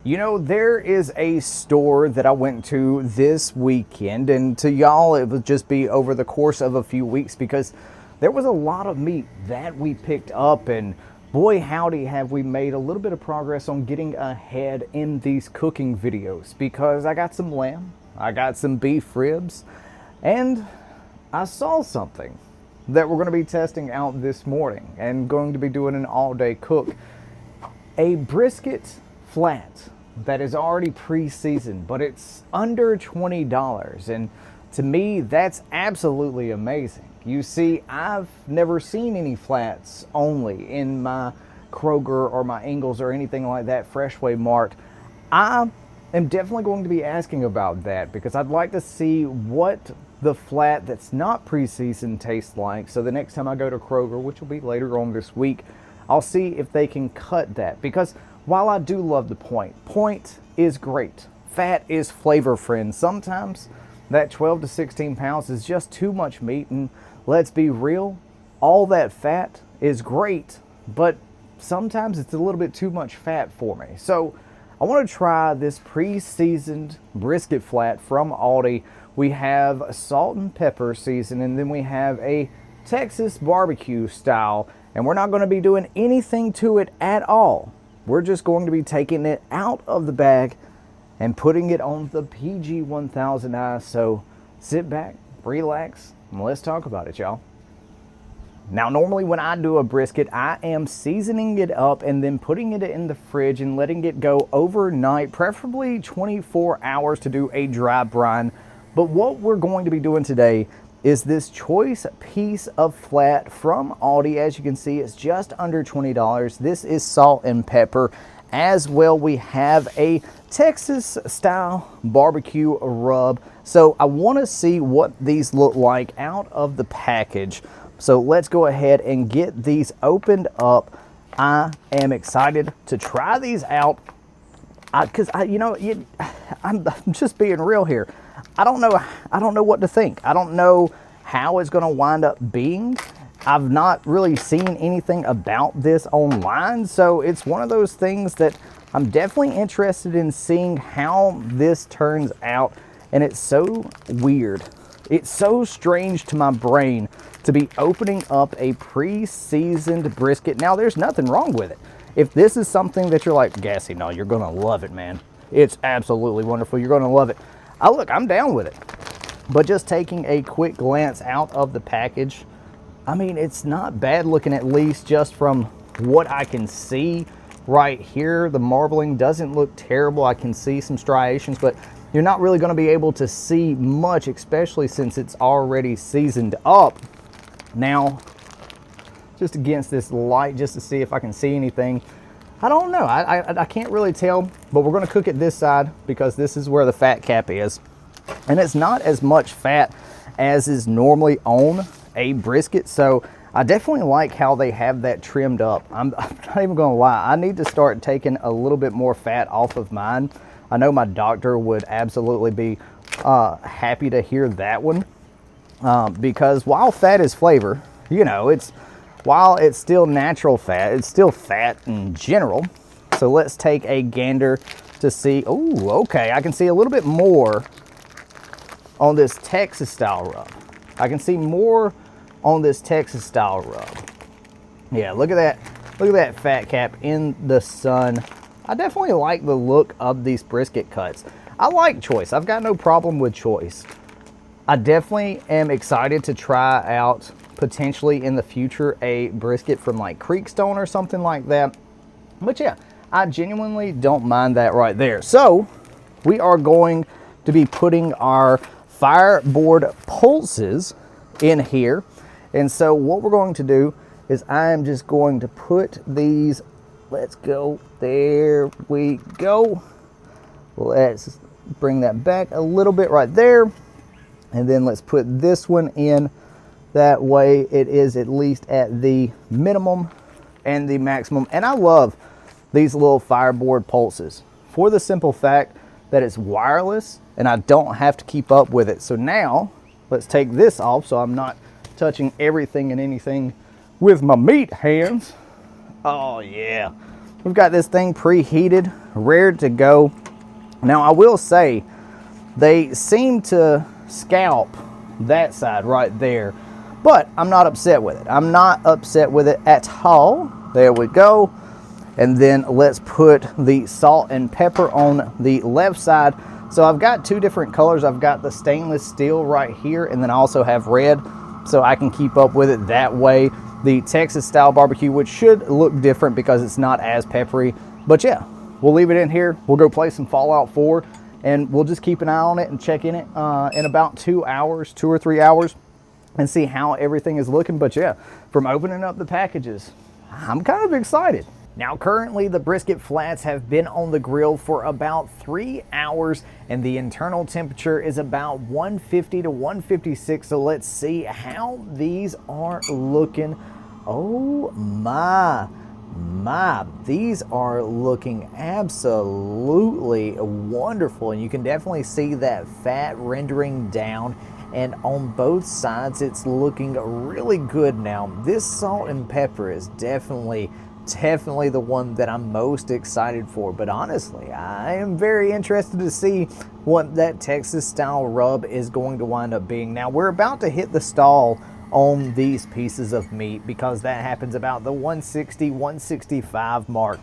You know, there is a store that I went to this weekend, and to y'all, it would just be over the course of a few weeks because there was a lot of meat that we picked up, and boy, howdy, have we made a little bit of progress on getting ahead in these cooking videos because I got some lamb, I got some beef ribs, and I saw something that we're going to be testing out this morning and going to be doing an all-day cook. A brisket flat that is already pre-seasoned, but it's under $20, and to me that's absolutely amazing. You see, I've never seen any flats only in my Kroger or my Ingles or anything like that, Freshway Mart. I am definitely going to be asking about that because I'd like to see what the flat that's not pre-seasoned tastes like, so the next time I go to Kroger, which will be later on this week, I'll see if they can cut that. Because while I do love the point is great. Fat is flavor, friends. Sometimes that 12 to 16 pounds is just too much meat, and let's be real, all that fat is great, but sometimes it's a little bit too much fat for me. So I want to try this pre-seasoned brisket flat from Aldi. We have a salt and pepper season, and then we have a Texas barbecue style, and we're not going to be doing anything to it at all. We're just going to be taking it out of the bag and putting it on the PG 1000i. So sit back, relax, and let's talk about it, y'all. Now, normally when I do a brisket, I am seasoning it up and then putting it in the fridge and letting it go overnight, preferably 24 hours to do a dry brine. But what we're going to be doing today is this choice piece of flat from Aldi. As you can see, it's just under $20. This is salt and pepper. As well, we have a Texas style barbecue rub. So I want to see what these look like out of the package. So let's go ahead and get these opened up. I am excited to try these out because I'm just being real here. I don't know what to think. I don't know how it's going to wind up being. I've not really seen anything about this online, so it's one of those things that I'm definitely interested in seeing how this turns out. And it's so weird. It's so strange to my brain to be opening up a pre-seasoned brisket. Now, there's nothing wrong with it. If this is something that you're like, Gassy, no, you're going to love it, man. It's absolutely wonderful. You're going to love it. Look, I'm down with it. But just taking a quick glance out of the package, I mean, it's not bad looking, at least just from what I can see right here. The marbling doesn't look terrible. I can see some striations, but you're not really going to be able to see much, especially since it's already seasoned up. Now, just against this light, just to see if I can see anything. I don't know. I can't really tell, but we're going to cook it this side because this is where the fat cap is. And it's not as much fat as is normally on a brisket, so I definitely like how they have that trimmed up. I'm not even going to lie. I need to start taking a little bit more fat off of mine. I know my doctor would absolutely be happy to hear that one because while fat is flavor, you know, while it's still natural fat, it's still fat in general. So let's take a gander to see. Oh, okay. I can see a little bit more on this Texas style rub. I can see more on this Texas style rub. Yeah, look at that. Look at that fat cap in the sun. I definitely like the look of these brisket cuts. I like choice. I've got no problem with choice. I definitely am excited to try out potentially in the future a brisket from like Creekstone or something like that. But yeah, I genuinely don't mind that right there. So we are going to be putting our fireboard pulses in here. And so what we're going to do is I am just going to put these, let's go, there we go. Let's bring that back a little bit right there. And then let's put this one in. That way it is at least at the minimum and the maximum. And I love these little fireboard pulses for the simple fact that it's wireless and I don't have to keep up with it. So now let's take this off so I'm not touching everything and anything with my meat hands. Oh yeah, we've got this thing preheated, ready to go. Now I will say, they seem to scalp that side right there, but I'm not upset with it. I'm not upset with it at all. There we go. And then let's put the salt and pepper on the left side. So I've got two different colors. I've got the stainless steel right here, and then I also have red, so I can keep up with it that way. The Texas style barbecue, which should look different because it's not as peppery. But yeah, we'll leave it in here. We'll go play some Fallout 4, and we'll just keep an eye on it and check in it in about 2 hours, 2 or 3 hours, and see how everything is looking. But yeah, from opening up the packages, I'm kind of excited. Now currently the brisket flats have been on the grill for about 3 hours, and the internal temperature is about 150 to 156. So let's see how these are looking. Oh my, these are looking absolutely wonderful, and you can definitely see that fat rendering down, and on both sides it's looking really good. Now this salt and pepper is definitely the one that I'm most excited for, but honestly I am very interested to see what that Texas style rub is going to wind up being. Now we're about to hit the stall on these pieces of meat because that happens about the 160 165 mark,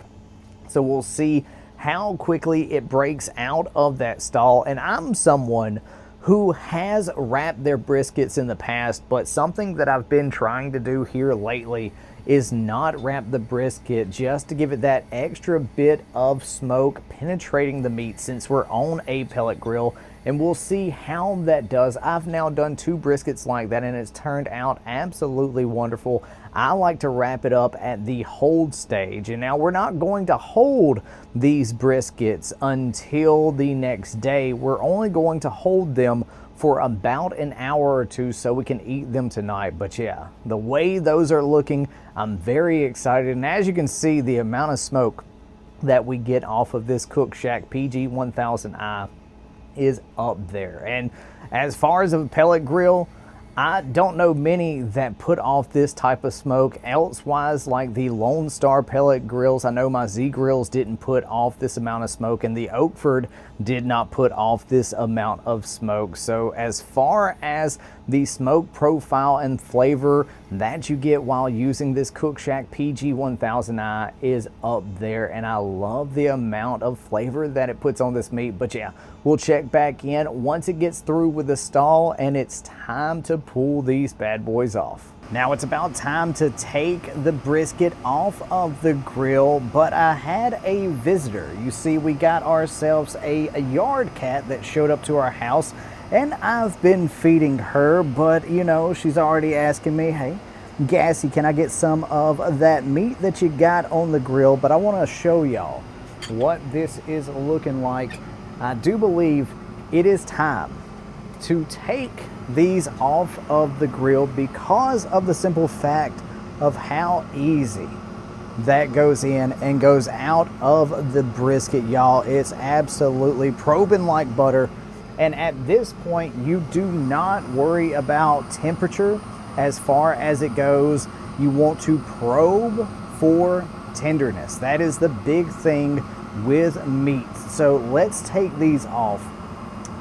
so we'll see how quickly it breaks out of that stall. And I'm someone who has wrapped their briskets in the past, but something that I've been trying to do here lately is not wrap the brisket, just to give it that extra bit of smoke penetrating the meat since we're on a pellet grill, and we'll see how that does. I've now done 2 briskets like that and it's turned out absolutely wonderful. I like to wrap it up at the hold stage, and now we're not going to hold these briskets until the next day. We're only going to hold them for about an hour or 2 so we can eat them tonight. But yeah, the way those are looking, I'm very excited. And as you can see, the amount of smoke that we get off of this Cookshack PG-1000i is up there. And as far as a pellet grill, I don't know many that put off this type of smoke elsewise, like the Lone Star pellet grills. I know my Z grills didn't put off this amount of smoke, and the Oakford did not put off this amount of smoke. So as far as the smoke profile and flavor that you get while using this Cookshack PG-1000i is up there, and I love the amount of flavor that it puts on this meat. But yeah, we'll check back in once it gets through with the stall and it's time to pull these bad boys off. Now it's about time to take the brisket off of the grill, but I had a visitor. You see, we got ourselves a yard cat that showed up to our house, and I've been feeding her, but you know, she's already asking me, hey, Gassy, can I get some of that meat that you got on the grill? But I want to show y'all what this is looking like. I do believe it is time to take these off of the grill because of the simple fact of how easy that goes in and goes out of the brisket, y'all. It's absolutely probing like butter. And at this point, you do not worry about temperature as far as it goes. You want to probe for tenderness. That is the big thing with meat. So let's take these off.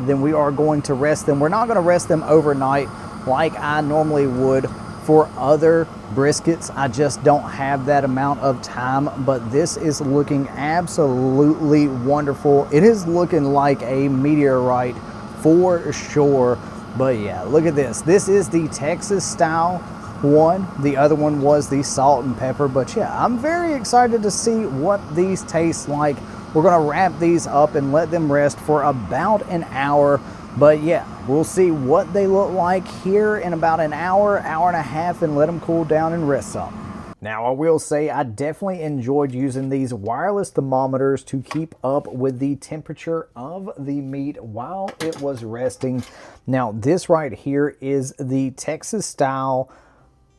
Then we are going to rest them. We're not going to rest them overnight like I normally would for other briskets. I just don't have that amount of time, but this is looking absolutely wonderful. It is looking like a meteorite for sure. But yeah, look at this. This is the Texas style one. The other one was the salt and pepper. But yeah, I'm very excited to see what these taste like. We're gonna wrap these up and let them rest for about an hour. But yeah, we'll see what they look like here in about an hour, hour and a half, and let them cool down and rest some. Now, I will say I definitely enjoyed using these wireless thermometers to keep up with the temperature of the meat while it was resting. Now, this right here is the Texas style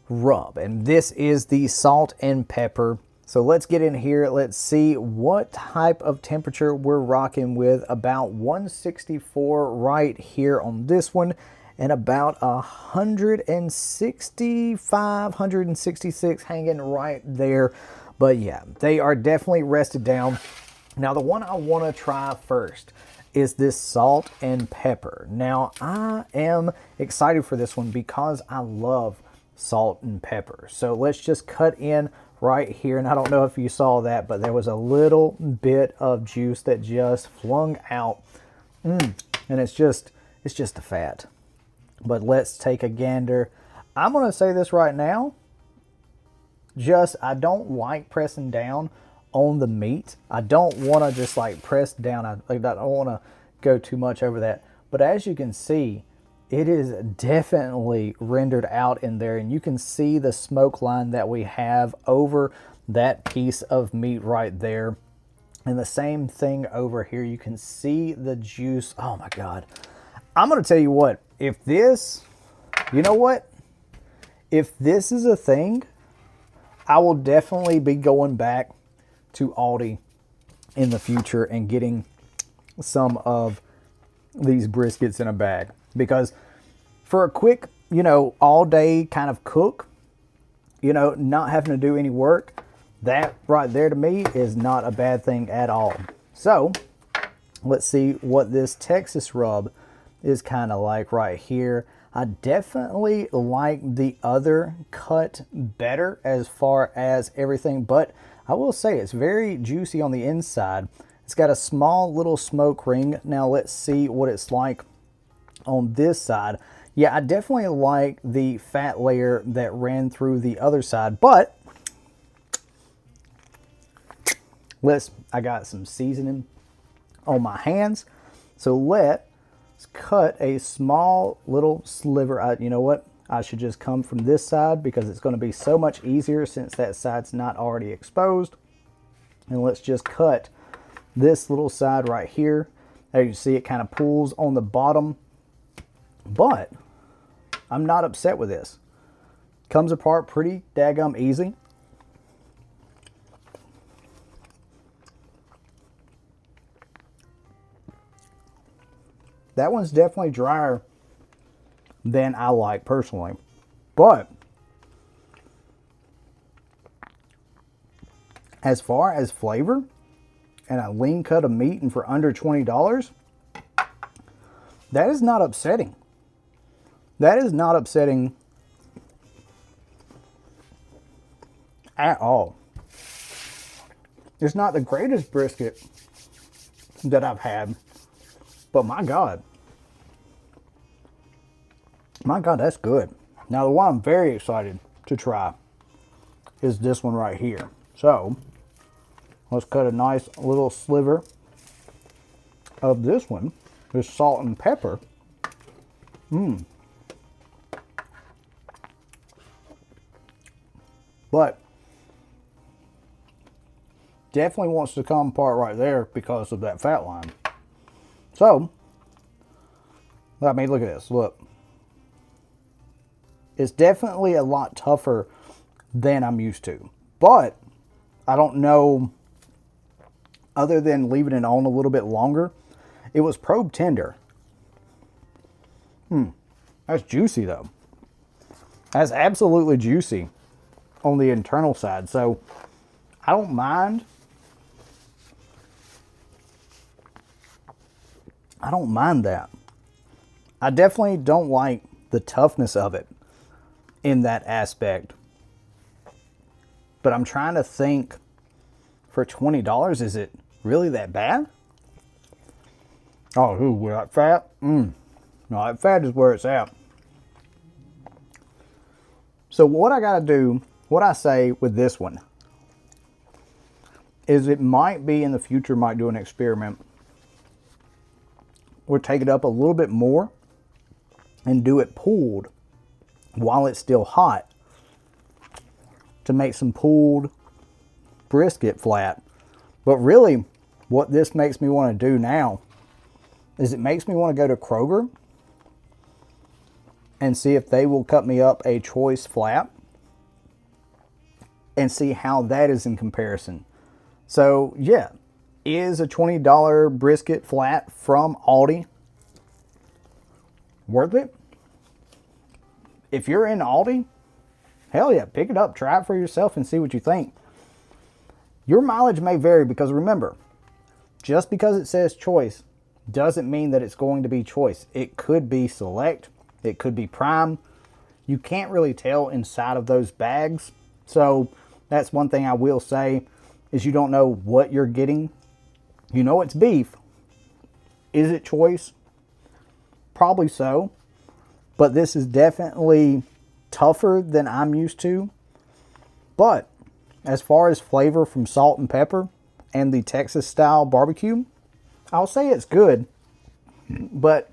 rub, and this is the salt and pepper. So let's get in here. Let's see what type of temperature we're rocking with. About 164 right here on this one, and about 165, 166 hanging right there. But yeah, they are definitely rested down. Now, the one I want to try first is this salt and pepper. Now, I am excited for this one because I love salt and pepper. So let's just cut in right here. And I don't know if you saw that, but there was a little bit of juice that just flung out. And it's just the fat. But let's take a gander. I'm going to say this right now. I don't like pressing down on the meat. I don't want to just like press down. I don't want to go too much over that. But as you can see, it is definitely rendered out in there. And you can see the smoke line that we have over that piece of meat right there. And the same thing over here. You can see the juice. Oh my God. I'm going to tell you what, if this, you know what? If this is a thing, I will definitely be going back to Aldi in the future and getting some of these briskets in a bag. Because for a quick, all day kind of cook, not having to do any work, that right there to me is not a bad thing at all. So let's see what this Texas rub is kind of like right here. I definitely like the other cut better as far as everything, but I will say it's very juicy on the inside. It's got a small little smoke ring. Now let's see what it's like on this side. Yeah, I definitely like the fat layer that ran through the other side, but I got some seasoning on my hands. So let's cut a small little sliver. You know what? I should just come from this side because it's going to be so much easier since that side's not already exposed. And let's just cut this little side right here. As you see, it kind of pulls on the bottom, but I'm not upset with this. Comes apart pretty daggum easy. That one's definitely drier than I like personally. But as far as flavor and a lean cut of meat and for under $20, that is not upsetting. That is not upsetting at all. It's not the greatest brisket that I've had, but my God, that's good. Now, the one I'm very excited to try is this one right here. So, let's cut a nice little sliver of this one. This salt and pepper. But definitely wants to come apart right there because of that fat line. So, I mean, look at this. Look. It's definitely a lot tougher than I'm used to. But I don't know, other than leaving it on a little bit longer, it was probe tender. That's juicy though. That's absolutely juicy on the internal side. So I don't mind. I don't mind that. I definitely don't like the toughness of it in that aspect. But I'm trying to think, for $20, is it really that bad? Oh, with that fat? No, that fat is where it's at. So what I got to do, what I say with this one, is it might be in the future, might do an experiment. Or take it up a little bit more and do it pulled while it's still hot to make some pulled brisket flat. But really, what this makes me want to do now is it makes me want to go to Kroger and see if they will cut me up a choice flat and see how that is in comparison. So yeah, is a $20 brisket flat from Aldi worth it? If you're in Aldi, hell yeah, pick it up, try it for yourself and see what you think. Your mileage may vary because remember, just because it says choice doesn't mean that it's going to be choice. It could be select, it could be prime. You can't really tell inside of those bags. So that's one thing I will say is you don't know what you're getting. You know it's beef. Is it choice? Probably so. But this is definitely tougher than I'm used to. But as far as flavor from salt and pepper and the Texas style barbecue, I'll say it's good. But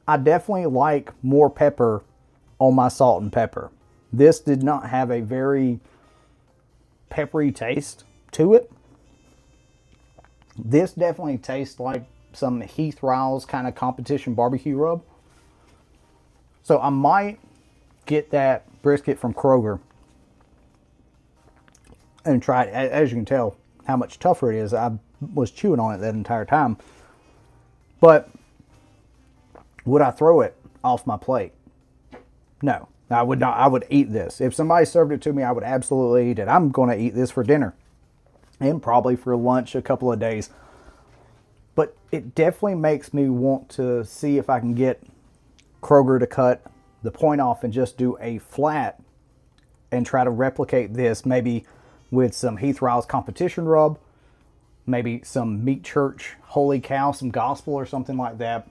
I definitely like more pepper on my salt and pepper. This did not have a very peppery taste to it. This definitely tastes like some Heath Riles kind of competition barbecue rub. So I might get that brisket from Kroger and try it. As you can tell how much tougher it is. I was chewing on it that entire time. But would I throw it off my plate? No, I would not. I would eat this. If somebody served it to me, I would absolutely eat it. I'm going to eat this for dinner and probably for lunch a couple of days. But it definitely makes me want to see if I can get Kroger to cut the point off and just do a flat and try to replicate this maybe with some Heath Riles competition rub, maybe some Meat Church Holy Cow, some gospel or something like that,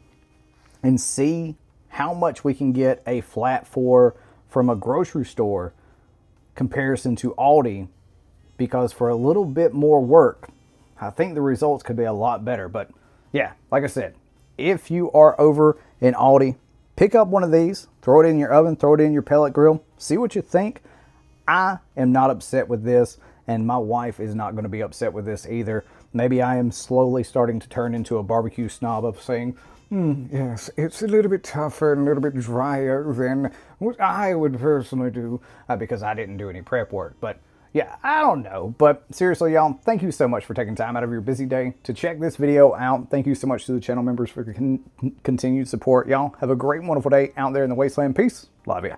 and see how much we can get a flat for from a grocery store comparison to Aldi, because for a little bit more work, I think the results could be a lot better. But yeah, like I said, if you are over in Aldi, pick up one of these, throw it in your oven, throw it in your pellet grill, see what you think. I am not upset with this, and my wife is not going to be upset with this either. Maybe I am slowly starting to turn into a barbecue snob of saying, yes, it's a little bit tougher and a little bit drier than what I would personally do, because I didn't do any prep work. But yeah, I don't know. But seriously, y'all, thank you so much for taking time out of your busy day to check this video out. Thank you so much to the channel members for your continued support. Y'all have a great, wonderful day out there in the wasteland. Peace. Love ya.